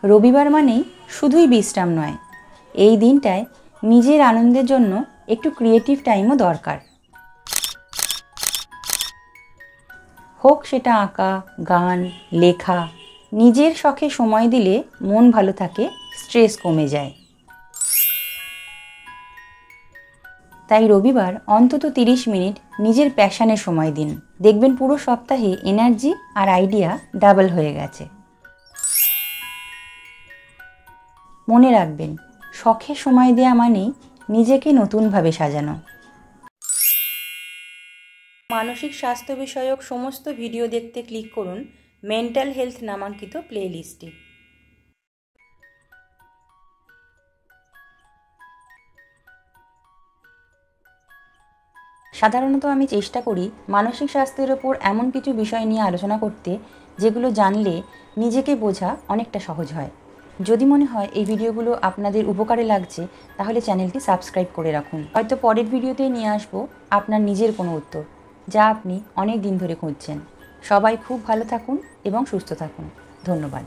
রবিবার মানেই শুধুই বিশ্রাম নয়, এই দিনটায় নিজের আনন্দের জন্য একটু ক্রিয়েটিভ টাইমও দরকার। হোক সেটা আঁকা, গান, লেখা, নিজের শখে সময় দিলে মন ভালো থাকে, স্ট্রেস কমে যায়। তাই রবিবার অন্তত 30 মিনিট নিজের প্যাশনে সময় দিন, দেখবেন পুরো সপ্তাহে এনার্জি আর আইডিয়া ডাবল হয়ে গেছে। মনে রাখবেন, শখে সময় দেওয়া মানেই নিজেকে নতুনভাবে সাজানো। মানসিক স্বাস্থ্য বিষয়ক সমস্ত ভিডিও দেখতে ক্লিক করুন মেন্টাল হেলথ নামাঙ্কিত প্লেলিস্টে। সাধারণত আমি চেষ্টা করি মানসিক স্বাস্থ্যের ওপর এমন কিছু বিষয় নিয়ে আলোচনা করতে যেগুলো জানলে নিজেকে বোঝা অনেকটা সহজ হয়। যদি মনে হয় এই ভিডিওগুলো আপনাদের উপকারে লাগছে, তাহলে চ্যানেলটি সাবস্ক্রাইব করে রাখুন। হয়তো পরের ভিডিওতেই নিয়ে আসবো আপনার নিজের কোনো উত্তর, যা আপনি অনেক দিন ধরে খুঁজছেন। সবাই খুব ভালো থাকুন এবং সুস্থ থাকুন। ধন্যবাদ।